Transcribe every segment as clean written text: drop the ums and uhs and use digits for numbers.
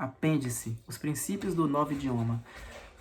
Apêndice. Os princípios do novo idioma.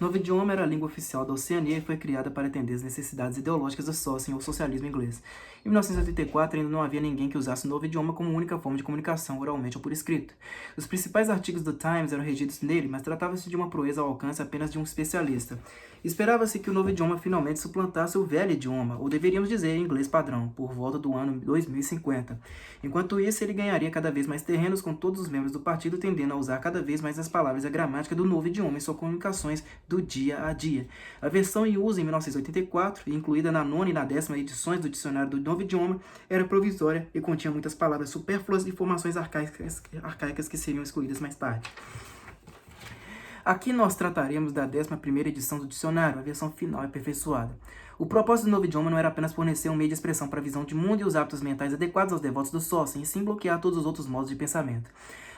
O novo idioma era a língua oficial da Oceania e foi criada para atender as necessidades ideológicas do Socialismo ou socialismo inglês. Em 1984, ainda não havia ninguém que usasse o novo idioma como única forma de comunicação, oralmente ou por escrito. Os principais artigos do Times eram redigidos nele, mas tratava-se de uma proeza ao alcance apenas de um especialista. Esperava-se que o novo idioma finalmente suplantasse o velho idioma, ou deveríamos dizer inglês padrão, por volta do ano 2050. Enquanto isso, ele ganharia cada vez mais terrenos com todos os membros do partido tendendo a usar cada vez mais as palavras e a gramática do novo idioma em suas comunicações do dia a dia. A versão em uso em 1984, e incluída na nona e na 10ª edições do dicionário do novo idioma, era provisória e continha muitas palavras supérfluas e informações arcaicas que seriam excluídas mais tarde. Aqui nós trataremos da 11ª edição do dicionário, a versão final e aperfeiçoada. O propósito do novo idioma não era apenas fornecer um meio de expressão para a visão de mundo e os hábitos mentais adequados aos devotos do Sócio, e sim bloquear todos os outros modos de pensamento.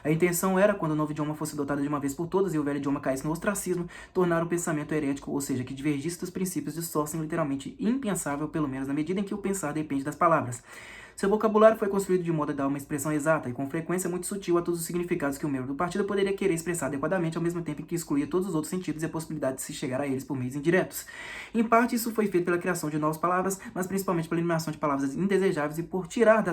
A intenção era, quando o novo idioma fosse dotado de uma vez por todas e o velho idioma caísse no ostracismo, tornar o pensamento herético, ou seja, que divergisse dos princípios de Sócio, literalmente impensável, pelo menos na medida em que o pensar depende das palavras. Seu vocabulário foi construído de modo a dar uma expressão exata e com frequência muito sutil a todos os significados que o membro do partido poderia querer expressar adequadamente, ao mesmo tempo em que excluía todos os outros sentidos e a possibilidade de se chegar a eles por meios indiretos. Em parte, isso foi feito pela criação de novas palavras, mas principalmente pela eliminação de palavras indesejáveis e por tirar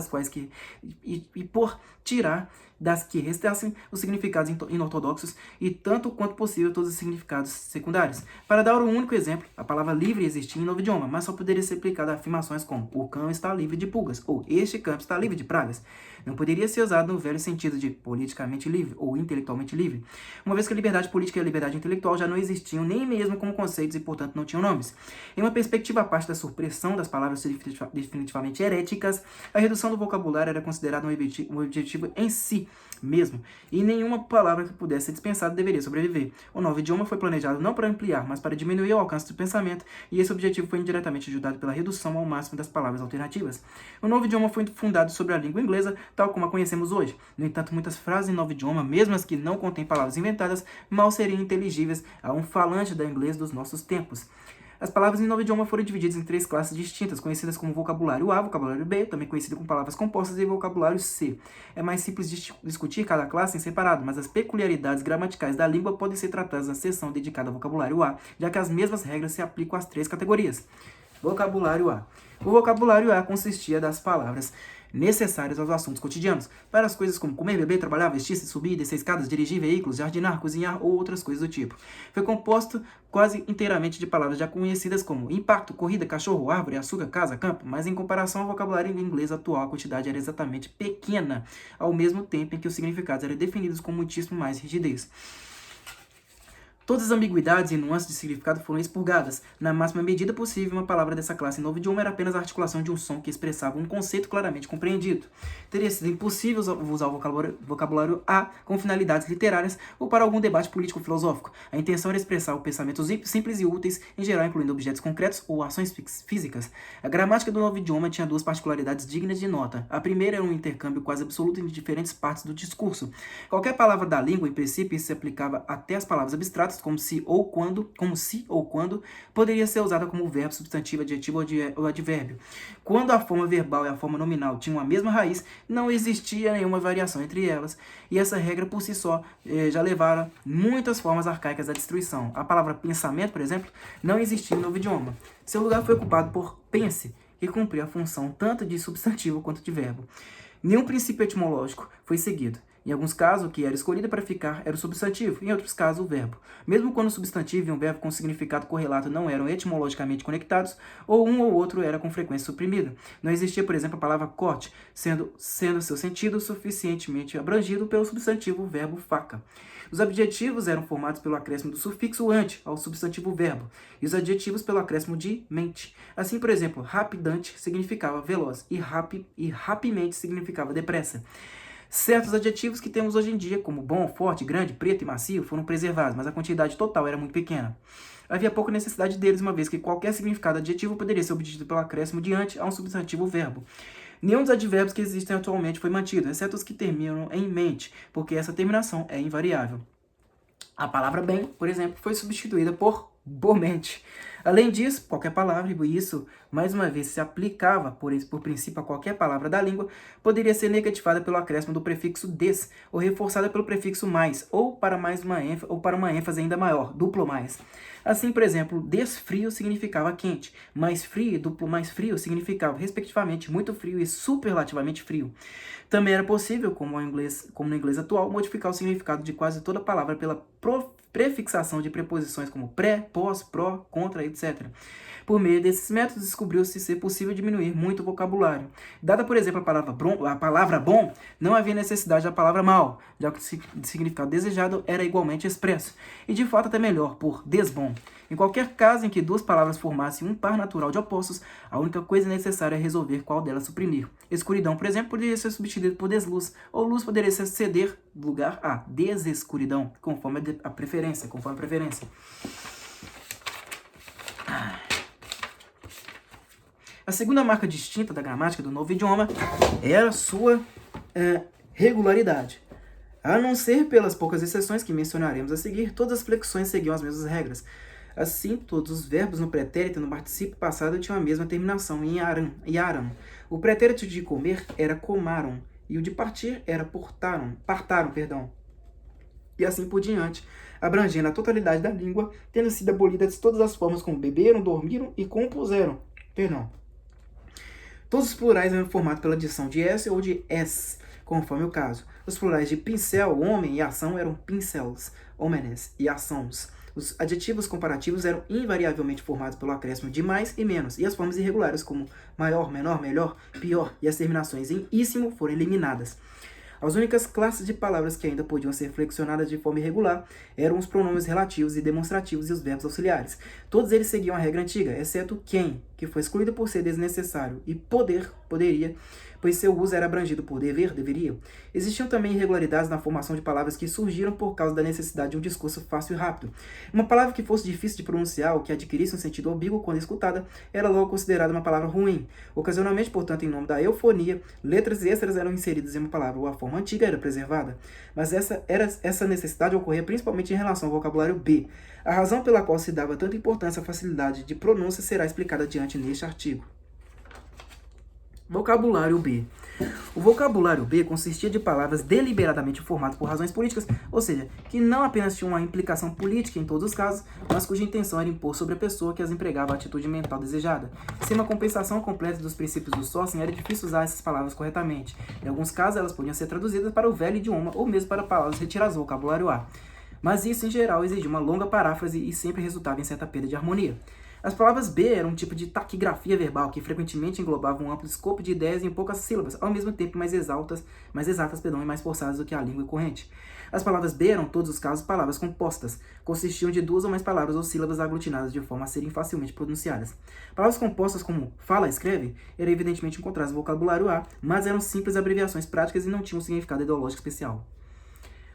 das que restassem os significados inortodoxos e, tanto quanto possível, todos os significados secundários. Para dar um único exemplo, a palavra livre existia em novo idioma, mas só poderia ser aplicada a afirmações como o cão está livre de pulgas ou este campo está livre de pragas. Não poderia ser usado no velho sentido de politicamente livre ou intelectualmente livre, uma vez que a liberdade política e a liberdade intelectual já não existiam nem mesmo como conceitos e, portanto, não tinham nomes. Em uma perspectiva à parte da supressão das palavras definitivamente heréticas, a redução do vocabulário era considerada um objetivo em si mesmo, e nenhuma palavra que pudesse ser dispensada deveria sobreviver. O novo idioma foi planejado não para ampliar, mas para diminuir o alcance do pensamento, e esse objetivo foi indiretamente ajudado pela redução ao máximo das palavras alternativas. O novo idioma foi fundado sobre a língua inglesa, tal como a conhecemos hoje. No entanto, muitas frases em novo idioma, mesmo as que não contêm palavras inventadas, mal seriam inteligíveis a um falante da inglês dos nossos tempos. As palavras em novo idioma foram divididas em 3 classes distintas, conhecidas como vocabulário A, vocabulário B, também conhecido como palavras compostas, e vocabulário C. É mais simples discutir cada classe em separado, mas as peculiaridades gramaticais da língua podem ser tratadas na seção dedicada ao vocabulário A, já que as mesmas regras se aplicam às 3 categorias. Vocabulário A. O vocabulário A consistia das palavras necessárias aos assuntos cotidianos, para as coisas como comer, beber, trabalhar, vestir-se, subir, descer escadas, dirigir veículos, jardinar, cozinhar ou outras coisas do tipo. Foi composto quase inteiramente de palavras já conhecidas como impacto, corrida, cachorro, árvore, açúcar, casa, campo, mas em comparação ao vocabulário em inglês atual, a quantidade era exatamente pequena, ao mesmo tempo em que os significados eram definidos com muitíssimo mais rigidez. Todas as ambiguidades e nuances de significado foram expurgadas. Na máxima medida possível, uma palavra dessa classe em novo idioma era apenas a articulação de um som que expressava um conceito claramente compreendido. Teria sido impossível usar o vocabulário A com finalidades literárias ou para algum debate político-filosófico. A intenção era expressar o pensamento simples e úteis, em geral incluindo objetos concretos ou ações físicas. A gramática do novo idioma tinha 2 particularidades dignas de nota. A primeira era um intercâmbio quase absoluto entre diferentes partes do discurso. Qualquer palavra da língua, em princípio, isso se aplicava até as palavras abstratas, como se ou quando, poderia ser usada como verbo, substantivo, adjetivo ou advérbio. Quando a forma verbal e a forma nominal tinham a mesma raiz, não existia nenhuma variação entre elas, e essa regra por si só já levara muitas formas arcaicas à destruição. A palavra pensamento, por exemplo, não existia no novo idioma. Seu lugar foi ocupado por pense, que cumpria a função tanto de substantivo quanto de verbo. Nenhum princípio etimológico foi seguido. Em alguns casos, o que era escolhido para ficar era o substantivo, em outros casos, o verbo. Mesmo quando o substantivo e um verbo com significado correlato não eram etimologicamente conectados, ou um ou outro era com frequência suprimido. Não existia, por exemplo, a palavra corte, sendo seu sentido suficientemente abrangido pelo substantivo verbo faca. Os adjetivos eram formados pelo acréscimo do sufixo ante ao substantivo verbo, e os adjetivos pelo acréscimo de mente. Assim, por exemplo, rapidante significava veloz, e rapimente significava depressa. Certos adjetivos que temos hoje em dia, como bom, forte, grande, preto e macio, foram preservados, mas a quantidade total era muito pequena. Havia pouca necessidade deles, uma vez que qualquer significado adjetivo poderia ser obtido pelo acréscimo de ante a um substantivo verbo. Nenhum dos advérbios que existem atualmente foi mantido, exceto os que terminam em mente, porque essa terminação é invariável. A palavra bem, por exemplo, foi substituída por bomente. Além disso, qualquer palavra, e isso, mais uma vez, se aplicava, por princípio, a qualquer palavra da língua, poderia ser negativada pelo acréscimo do prefixo des, ou reforçada pelo prefixo mais, ou para uma ênfase ainda maior, duplo mais. Assim, por exemplo, desfrio significava quente, mais frio e duplo mais frio significava, respectivamente, muito frio e superlativamente frio. Também era possível, como no inglês atual, modificar o significado de quase toda palavra pela prefixação de preposições como pré, pós, pró, contra, etc. Por meio desses métodos, descobriu-se ser possível diminuir muito o vocabulário. Dada, por exemplo, a palavra bom, não havia necessidade da palavra mal, já que o significado desejado era igualmente expresso, e de fato até melhor, por desbom. Em qualquer caso em que duas palavras formassem um par natural de opostos, a única coisa necessária é resolver qual delas suprimir. Escuridão, por exemplo, poderia ser substituído por desluz, ou luz poderia ceder lugar a desescuridão, conforme a preferência. A segunda marca distinta da gramática do novo idioma era sua regularidade. A não ser pelas poucas exceções que mencionaremos a seguir, todas as flexões seguiam as mesmas regras. Assim, todos os verbos no pretérito e no particípio passado tinham a mesma terminação, em yaram. O pretérito de comer era comaram, e o de partir era partaram. E assim por diante, abrangendo a totalidade da língua, tendo sido abolidas todas as formas como beberam, dormiram e compuseram. Todos os plurais eram formados pela adição de s ou de s, conforme o caso. Os plurais de pincel, homem e ação eram pincels, homenes e ações. Os adjetivos comparativos eram invariavelmente formados pelo acréscimo de mais e menos, e as formas irregulares como maior, menor, melhor, pior e as terminações em íssimo foram eliminadas. As únicas classes de palavras que ainda podiam ser flexionadas de forma irregular eram os pronomes relativos e demonstrativos e os verbos auxiliares. Todos eles seguiam a regra antiga, exceto quem, que foi excluído por ser desnecessário, e poderia, pois seu uso era abrangido por dever, deveria. Existiam também irregularidades na formação de palavras que surgiram por causa da necessidade de um discurso fácil e rápido. Uma palavra que fosse difícil de pronunciar ou que adquirisse um sentido ambíguo quando escutada era logo considerada uma palavra ruim. Ocasionalmente, portanto, em nome da eufonia, letras extras eram inseridas em uma palavra ou a forma antiga era preservada. Mas essa necessidade ocorria principalmente em relação ao vocabulário B. A razão pela qual se dava tanta importância à facilidade de pronúncia será explicada adiante neste artigo. Vocabulário B. O vocabulário B consistia de palavras deliberadamente formadas por razões políticas, ou seja, que não apenas tinham uma implicação política em todos os casos, mas cuja intenção era impor sobre a pessoa que as empregava a atitude mental desejada. Sem uma compensação completa dos princípios do Sorsen, era difícil usar essas palavras corretamente. Em alguns casos, elas podiam ser traduzidas para o velho idioma ou mesmo para palavras retiradas do vocabulário A. Mas isso, em geral, exigia uma longa paráfrase e sempre resultava em certa perda de harmonia. As palavras B eram um tipo de taquigrafia verbal que frequentemente englobava um amplo escopo de ideias em poucas sílabas, ao mesmo tempo mais exatas, e mais forçadas do que a língua corrente. As palavras B eram, em todos os casos, palavras compostas, consistiam de duas ou mais palavras ou sílabas aglutinadas de forma a serem facilmente pronunciadas. Palavras compostas como fala, escreve, eram evidentemente encontradas no vocabulário A, mas eram simples abreviações práticas e não tinham um significado ideológico especial.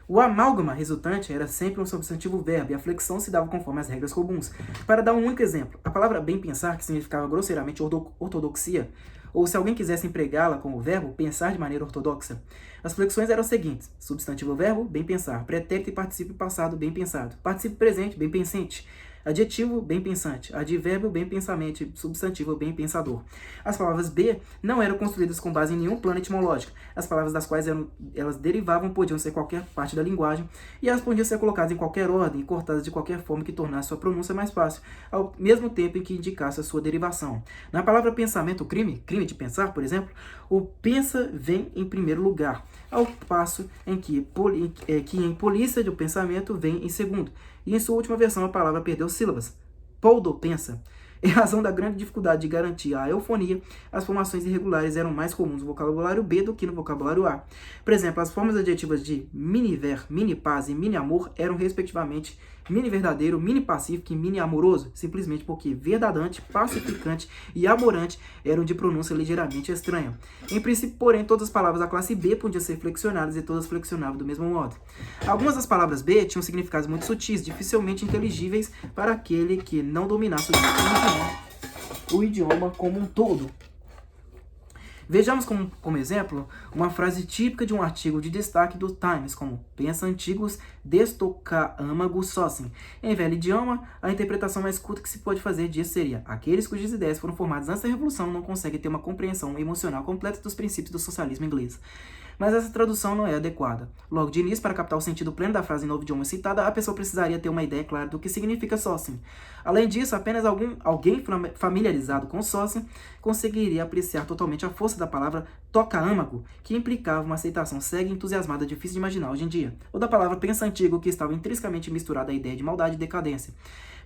O amálgama resultante era sempre um substantivo verbo e a flexão se dava conforme as regras comuns. Para dar um único exemplo, a palavra bem pensar, que significava grosseiramente ortodoxia, ou se alguém quisesse empregá-la como verbo, pensar de maneira ortodoxa. As flexões eram as seguintes: substantivo verbo, bem pensar, pretérito e particípio passado, bem pensado, particípio presente, bem pensante, adjetivo, bem pensante, advérbio, bem pensamente, substantivo, bem pensador. As palavras B não eram construídas com base em nenhum plano etimológico. As palavras das quais elas derivavam podiam ser qualquer parte da linguagem, e elas podiam ser colocadas em qualquer ordem e cortadas de qualquer forma que tornasse sua pronúncia mais fácil, ao mesmo tempo em que indicasse a sua derivação. Na palavra pensamento, crime de pensar, por exemplo, o pensa vem em primeiro lugar, ao passo em que em polícia do pensamento vem em segundo. E em sua última versão a palavra perdeu sílabas. Poldo pensa. Em razão da grande dificuldade de garantir a eufonia, as formações irregulares eram mais comuns no vocabulário B do que no vocabulário A. Por exemplo, as formas adjetivas de mini-ver, mini-paz e mini-amor eram respectivamente mini-verdadeiro, mini-pacífico e mini-amoroso, simplesmente porque verdadante, pacificante e amorante eram de pronúncia ligeiramente estranha. Em princípio, porém, todas as palavras da classe B podiam ser flexionadas e todas flexionavam do mesmo modo. Algumas das palavras B tinham significados muito sutis, dificilmente inteligíveis para aquele que não dominasse o idioma como um todo. Vejamos como exemplo uma frase típica de um artigo de destaque do Times, como pensantigos destocâmagos sócim. Em velho idioma, a interpretação mais culta que se pode fazer disso seria: aqueles cujas ideias foram formadas antes da Revolução não conseguem ter uma compreensão emocional completa dos princípios do socialismo inglês. Mas essa tradução não é adequada. Logo de início, para captar o sentido pleno da frase em novo idioma citada, a pessoa precisaria ter uma ideia clara do que significa sócim. Além disso, apenas alguém familiarizado com sócim conseguiria apreciar totalmente a força da palavra toca-âmago, que implicava uma aceitação cega e entusiasmada difícil de imaginar hoje em dia, ou da palavra pensa-antigo, que estava intrinsecamente misturada à ideia de maldade e decadência.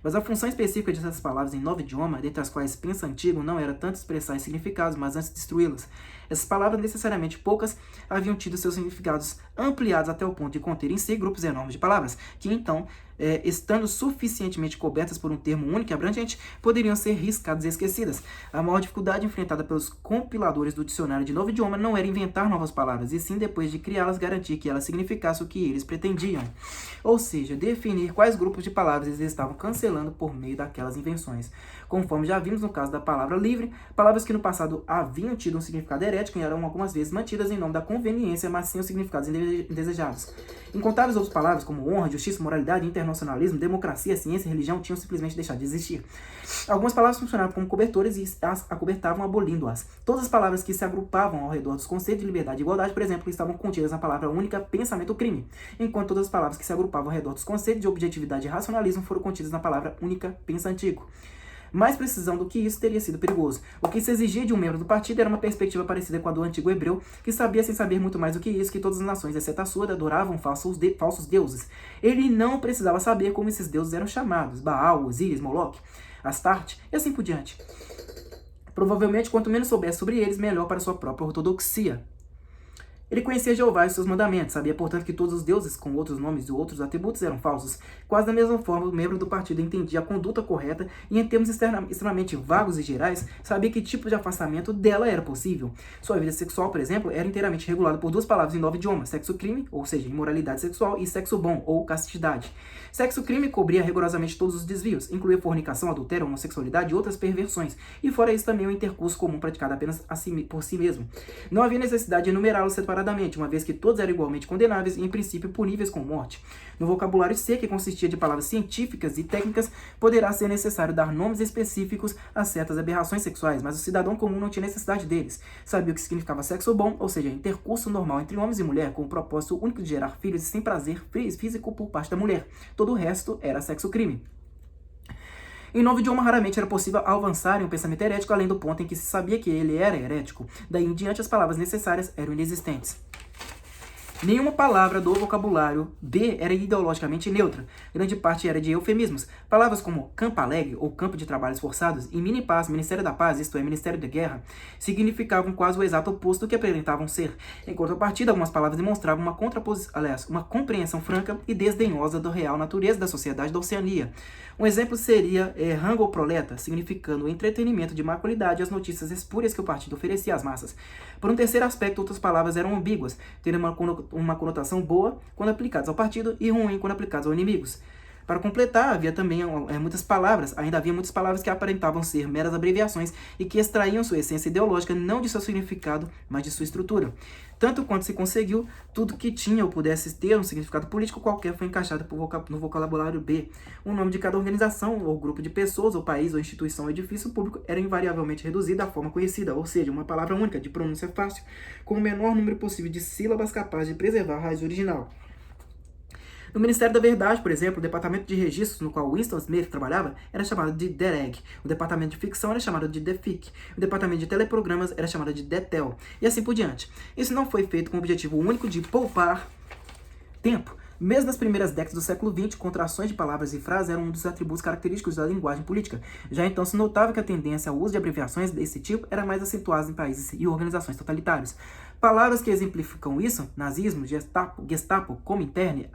Mas a função específica dessas palavras em novo idioma, dentre as quais pensa-antigo, não era tanto expressar os significados, mas antes destruí-las. Essas palavras, necessariamente poucas, haviam tido seus significados ampliados até o ponto de conter em si grupos enormes de palavras, que então, estando suficientemente cobertas por um termo único e abrangente, poderiam ser riscadas e esquecidas. A maior dificuldade enfrentada pelos compiladores do dicionário de novo idioma não era inventar novas palavras, e sim, depois de criá-las, garantir que elas significassem o que eles pretendiam. Ou seja, definir quais grupos de palavras eles estavam cancelando por meio daquelas invenções. Conforme já vimos no caso da palavra livre, palavras que no passado haviam tido um significado herético e eram algumas vezes mantidas em nome da conveniência, mas sem os significados indesejados. Incontáveis outras palavras, como honra, justiça, moralidade, internacionalismo, democracia, ciência e religião, tinham simplesmente deixado de existir. Algumas palavras funcionavam como cobertores e as acobertavam abolindo-as. Todas as palavras que se agrupavam ao redor dos conceitos de liberdade e igualdade, por exemplo, estavam contidas na palavra única pensamento-crime, enquanto todas as palavras que se agrupavam ao redor dos conceitos de objetividade e racionalismo foram contidas na palavra única pensa-antigo. Mais precisão do que isso teria sido perigoso. O que se exigia de um membro do partido era uma perspectiva parecida com a do antigo hebreu, que sabia sem saber muito mais do que isso, que todas as nações, exceto a sua, adoravam falsos deuses. Ele não precisava saber como esses deuses eram chamados: Baal, Osíris, Moloque, Astarte e assim por diante. Provavelmente, quanto menos soubesse sobre eles, melhor para sua própria ortodoxia. Ele conhecia Jeová e seus mandamentos, sabia, portanto, que todos os deuses com outros nomes e outros atributos eram falsos. Quase da mesma forma, o membro do partido entendia a conduta correta e, em termos extremamente vagos e gerais, sabia que tipo de afastamento dela era possível. Sua vida sexual, por exemplo, era inteiramente regulada por duas palavras em novo idioma: sexo-crime, ou seja, imoralidade sexual, e sexo-bom, ou castidade. Sexo-crime cobria rigorosamente todos os desvios, incluía fornicação, adultério, homossexualidade e outras perversões, e fora isso também o intercurso comum praticado apenas por si mesmo. Não havia necessidade de enumerá-los separadamente, uma vez que todos eram igualmente condenáveis e, em princípio, puníveis com morte. No vocabulário C, que consistia de palavras científicas e técnicas, poderá ser necessário dar nomes específicos a certas aberrações sexuais, mas o cidadão comum não tinha necessidade deles. Sabia o que significava sexo bom, ou seja, intercurso normal entre homens e mulher, com o propósito único de gerar filhos e sem prazer físico por parte da mulher. Todo o resto era sexo-crime. Em novo idioma, raramente era possível avançar em um pensamento herético além do ponto em que se sabia que ele era herético. Daí em diante, as palavras necessárias eram inexistentes. Nenhuma palavra do vocabulário B era ideologicamente neutra. Grande parte era de eufemismos. Palavras como campo alegre ou campo de trabalhos forçados e mini-paz, Ministério da Paz, isto é, Ministério da Guerra, significavam quase o exato oposto do que aparentavam ser. Em contrapartida, algumas palavras demonstravam uma compreensão franca e desdenhosa da real natureza da sociedade da Oceania. Um exemplo seria rango proleta, significando o entretenimento de má qualidade e as notícias espúrias que o partido oferecia às massas. Por um terceiro aspecto, outras palavras eram ambíguas, tendo uma conotação boa quando aplicadas ao partido e ruim quando aplicadas aos inimigos. Para completar, havia muitas palavras que aparentavam ser meras abreviações e que extraíam sua essência ideológica não de seu significado, mas de sua estrutura. Tanto quanto se conseguiu, tudo que tinha ou pudesse ter um significado político qualquer foi encaixado no vocabulário B. O nome de cada organização, ou grupo de pessoas, ou país, ou instituição, ou edifício público era invariavelmente reduzido à forma conhecida, ou seja, uma palavra única, de pronúncia fácil, com o menor número possível de sílabas capazes de preservar a raiz original. No Ministério da Verdade, por exemplo, o departamento de registros no qual Winston Smith trabalhava era chamado de DEREG, o departamento de ficção era chamado de DEFIC, o departamento de teleprogramas era chamado de DETEL, e assim por diante. Isso não foi feito com o objetivo único de poupar tempo. Mesmo nas primeiras décadas do século XX, contrações de palavras e frases eram um dos atributos característicos da linguagem política. Já então se notava que a tendência ao uso de abreviações desse tipo era mais acentuada em países e organizações totalitárias. Palavras que exemplificam isso: nazismo, Gestapo, Comintern,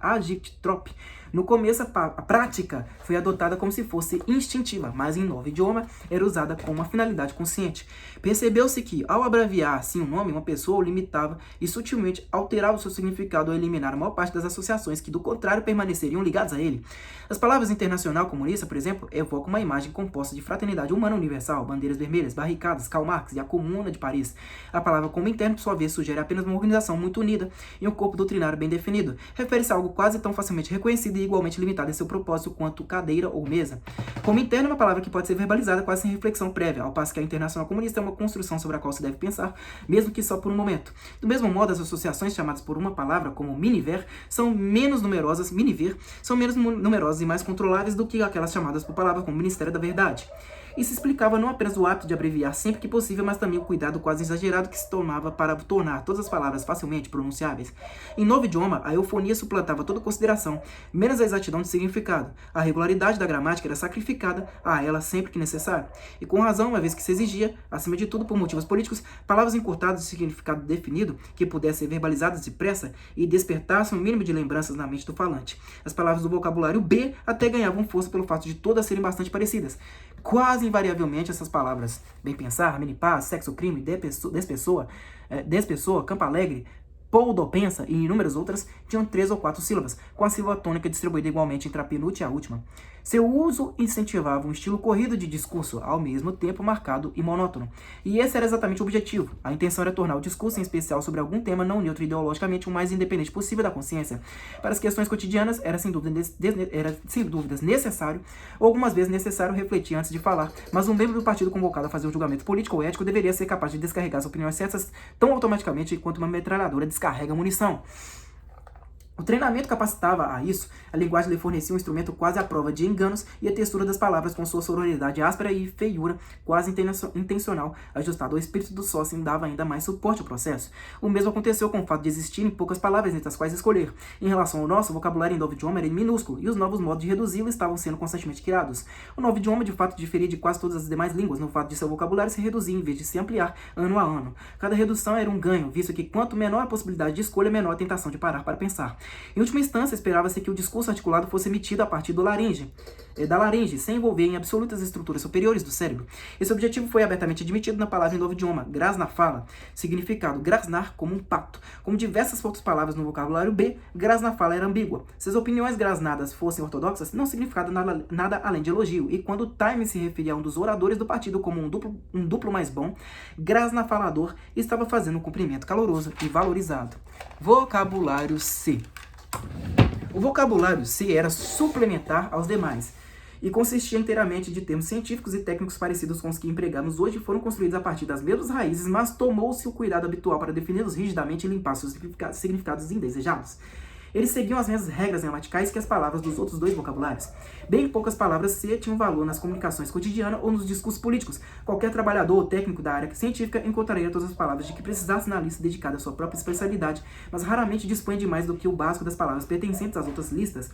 Agitprop, No começo, a prática foi adotada como se fosse instintiva, mas em novo idioma era usada com uma finalidade consciente. Percebeu-se que, ao abreviar assim o nome, uma pessoa o limitava e sutilmente alterava o seu significado ao eliminar a maior parte das associações que, do contrário, permaneceriam ligadas a ele. As palavras Internacional Comunista, por exemplo, evocam uma imagem composta de fraternidade humana universal, bandeiras vermelhas, barricadas, Karl Marx e a Comuna de Paris. A palavra Comintern, por sua vez, sugere apenas uma organização muito unida e um corpo doutrinário bem definido. Refere-se a algo quase tão facilmente reconhecido e igualmente limitado em seu propósito quanto cadeira ou mesa. Comintern é uma palavra que pode ser verbalizada quase sem reflexão prévia, ao passo que a Internacional Comunista é uma construção sobre a qual se deve pensar, mesmo que só por um momento. Do mesmo modo, as associações chamadas por uma palavra, como miniver, são menos numerosas e mais controláveis do que aquelas chamadas por palavras como Ministério da Verdade. Isso explicava não apenas o hábito de abreviar sempre que possível, mas também o cuidado quase exagerado que se tomava para tornar todas as palavras facilmente pronunciáveis. Em novo idioma, a eufonia suplantava toda consideração, menos a exatidão de significado. A regularidade da gramática era sacrificada a ela sempre que necessário. E com razão, uma vez que se exigia, acima de tudo por motivos políticos, palavras encurtadas de significado definido, que pudessem ser verbalizadas depressa e despertassem um mínimo de lembranças na mente do falante. As palavras do vocabulário B até ganhavam força pelo fato de todas serem bastante parecidas. Quase invariavelmente essas palavras, bem pensar, menipaz, sexo, crime, despessoa, campo alegre, poldopensa e inúmeras outras, tinham 3 ou 4 sílabas, com a sílaba tônica distribuída igualmente entre a penúltima e a última. Seu uso incentivava um estilo corrido de discurso, ao mesmo tempo marcado e monótono. E esse era exatamente o objetivo. A intenção era tornar o discurso, em especial sobre algum tema não neutro ideologicamente, o mais independente possível da consciência. Para as questões cotidianas, era sem dúvidas necessário, ou algumas vezes necessário, refletir antes de falar, mas um membro do partido convocado a fazer um julgamento político ou ético deveria ser capaz de descarregar as opiniões certas tão automaticamente quanto uma metralhadora descarrega munição. O treinamento capacitava a isso, a linguagem lhe fornecia um instrumento quase à prova de enganos e a textura das palavras com sua sonoridade áspera e feiura quase intencional, ajustada ao espírito do sócio, dava ainda mais suporte ao processo. O mesmo aconteceu com o fato de existirem poucas palavras entre as quais escolher. Em relação ao nosso, o vocabulário em novo idioma era minúsculo e os novos modos de reduzi-lo estavam sendo constantemente criados. O novo idioma, de fato, diferia de quase todas as demais línguas no fato de seu vocabulário se reduzir em vez de se ampliar ano a ano. Cada redução era um ganho, visto que quanto menor a possibilidade de escolha, menor a tentação de parar para pensar. Em última instância, esperava-se que o discurso articulado fosse emitido a partir da laringe, sem envolver em absolutas estruturas superiores do cérebro. Esse objetivo foi abertamente admitido na palavra em novo idioma, gras na fala, significado grasnar como um pato. Como diversas outras palavras no vocabulário B, gras na fala era ambígua. Se as opiniões grasnadas fossem ortodoxas, não significava nada além de elogio, e quando Time se referia a um dos oradores do partido como um duplo mais bom, gras na falador estava fazendo um cumprimento caloroso e valorizado. Vocabulário C. O vocabulário C era suplementar aos demais e consistia inteiramente de termos científicos e técnicos parecidos com os que empregamos hoje, foram construídos a partir das mesmas raízes, mas tomou-se o cuidado habitual para defini-los rigidamente e limpar seus significados indesejados. Eles seguiam as mesmas regras gramaticais que as palavras dos outros dois vocabulários. Bem poucas palavras C tinham valor nas comunicações cotidianas ou nos discursos políticos. Qualquer trabalhador ou técnico da área científica encontraria todas as palavras de que precisasse na lista dedicada à sua própria especialidade, mas raramente dispõe de mais do que o básico das palavras pertencentes às outras listas.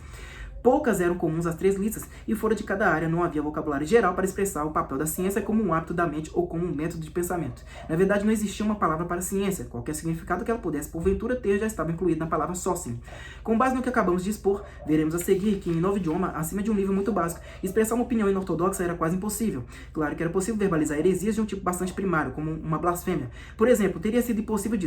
Poucas eram comuns às 3 listas, e fora de cada área não havia vocabulário geral para expressar o papel da ciência como um hábito da mente ou como um método de pensamento. Na verdade, não existia uma palavra para ciência. Qualquer significado que ela pudesse, porventura, ter já estava incluído na palavra sócio. Com base no que acabamos de expor, veremos a seguir que, em novo idioma, acima de um nível muito básico, expressar uma opinião inortodoxa era quase impossível. Claro que era possível verbalizar heresias de um tipo bastante primário, como uma blasfêmia. Por exemplo, teria sido possível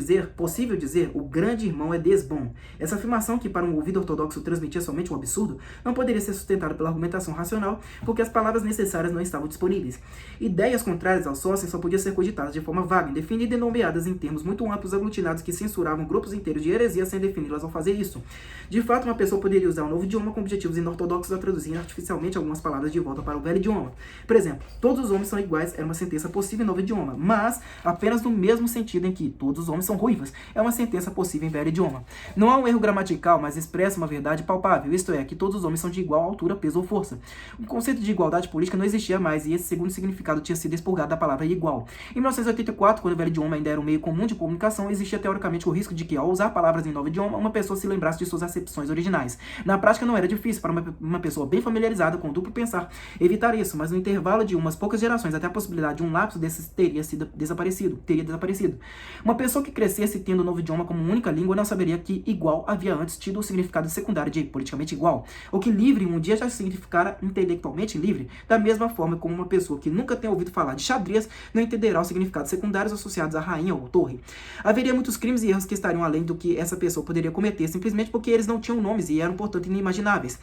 dizer, o grande irmão é desbom. Essa afirmação, que para um ouvido ortodoxo transmitia somente um absurdo, não poderia ser sustentada pela argumentação racional, porque as palavras necessárias não estavam disponíveis. Ideias contrárias ao sócio só podiam ser cogitadas de forma vaga, indefinida e nomeadas em termos muito amplos, aglutinados, que censuravam grupos inteiros de heresias sem defini-las ao fazer isso. De fato, uma pessoa poderia usar o novo idioma com objetivos inortodoxos a traduzir artificialmente algumas palavras de volta para o velho idioma. Por exemplo, todos os homens são iguais era uma sentença possível em novo idioma, mas apenas no mesmo sentido em que todos os homens são ruivas é uma sentença possível em velho idioma. Não há um erro gramatical, mas expressa uma verdade palpável, isto é, que todos os homens são de igual altura, peso ou força. O conceito de igualdade política não existia mais, e esse segundo significado tinha sido expurgado da palavra igual. Em 1984, quando o velho idioma ainda era um meio comum de comunicação, existia teoricamente o risco de que, ao usar palavras em novo idioma, uma pessoa se lembrasse afastasse de suas acepções originais. Na prática, não era difícil para uma pessoa bem familiarizada com o duplo pensar evitar isso, mas no intervalo de umas poucas gerações, até a possibilidade de um lapso desses teria desaparecido. Uma pessoa que crescesse tendo o novo idioma como única língua não saberia que igual havia antes tido o significado secundário de politicamente igual, ou que livre um dia já significara intelectualmente livre, da mesma forma como uma pessoa que nunca tenha ouvido falar de xadrez não entenderá os significados secundários associados à rainha ou torre. Haveria muitos crimes e erros que estariam além do que essa pessoa poderia cometer, simplesmente porque eles não tinham nomes e eram, portanto, inimagináveis.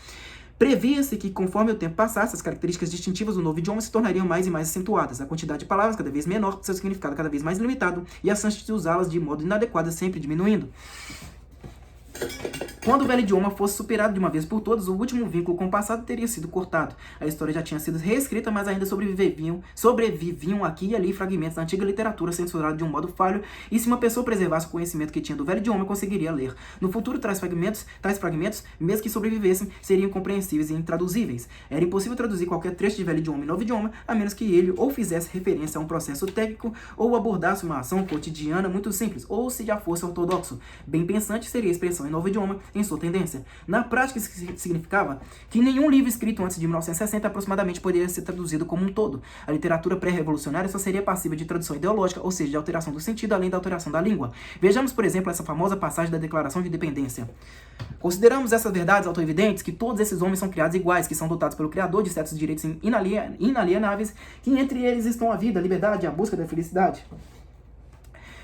Previa-se que, conforme o tempo passasse, as características distintivas do novo idioma se tornariam mais e mais acentuadas, a quantidade de palavras cada vez menor, seu significado cada vez mais limitado e a chance de usá-las de modo inadequado sempre diminuindo. Quando o velho idioma fosse superado de uma vez por todas, o último vínculo com o passado teria sido cortado. A história já tinha sido reescrita, mas ainda sobreviviam aqui e ali fragmentos da antiga literatura censurada de um modo falho, e se uma pessoa preservasse o conhecimento que tinha do velho idioma, conseguiria ler. No futuro, tais fragmentos, mesmo que sobrevivessem, seriam incompreensíveis e intraduzíveis. Era impossível traduzir qualquer trecho de velho idioma em novo idioma, a menos que ele ou fizesse referência a um processo técnico, ou abordasse uma ação cotidiana muito simples, ou se já fosse ortodoxo. Bem pensante seria a expressão em novo idioma em sua tendência. Na prática, isso significava que nenhum livro escrito antes de 1960 aproximadamente poderia ser traduzido como um todo. A literatura pré-revolucionária só seria passível de tradução ideológica, ou seja, de alteração do sentido, além da alteração da língua. Vejamos, por exemplo, essa famosa passagem da Declaração de Independência. Consideramos essas verdades autoevidentes, que todos esses homens são criados iguais, que são dotados pelo Criador de certos direitos inalienáveis, que entre eles estão a vida, a liberdade e a busca da felicidade.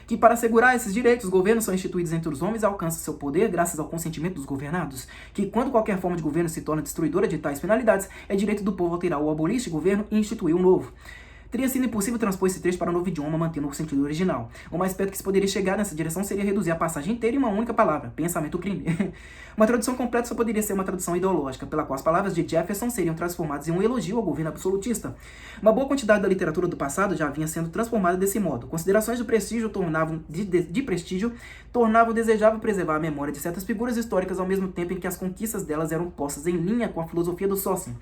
Que para assegurar esses direitos, os governos são instituídos entre os homens e alcançam seu poder graças ao consentimento dos governados. Que quando qualquer forma de governo se torna destruidora de tais finalidades, é direito do povo alterar ou abolir este governo e instituir um novo. Teria sido impossível transpor esse trecho para um novo idioma, mantendo o sentido original. O mais perto que se poderia chegar nessa direção seria reduzir a passagem inteira em uma única palavra, pensamento-crime. Uma tradução completa só poderia ser uma tradução ideológica, pela qual as palavras de Jefferson seriam transformadas em um elogio ao governo absolutista. Uma boa quantidade da literatura do passado já vinha sendo transformada desse modo. Considerações de prestígio tornavam desejável preservar a memória de certas figuras históricas ao mesmo tempo em que as conquistas delas eram postas em linha com a filosofia do Saussure.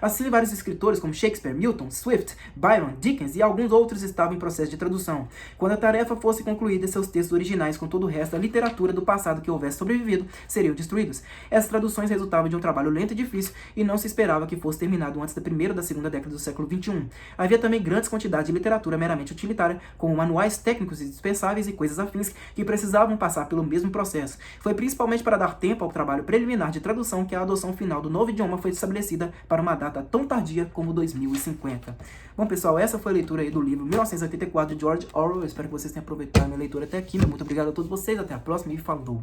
Assim, vários escritores como Shakespeare, Milton, Swift, Byron, Dickens e alguns outros estavam em processo de tradução. Quando a tarefa fosse concluída, seus textos originais com todo o resto da literatura do passado que houvesse sobrevivido seriam destruídos. Essas traduções resultavam de um trabalho lento e difícil e não se esperava que fosse terminado antes da primeira ou da segunda década do século XXI. Havia também grandes quantidades de literatura meramente utilitária, como manuais técnicos indispensáveis e coisas afins que precisavam passar pelo mesmo processo. Foi principalmente para dar tempo ao trabalho preliminar de tradução que a adoção final do novo idioma foi estabelecida para uma data tão tardia como 2050. Bom, pessoal, essa foi a leitura aí do livro 1984 de George Orwell. Eu espero que vocês tenham aproveitado a minha leitura até aqui. Muito obrigado a todos vocês. Até a próxima e falou!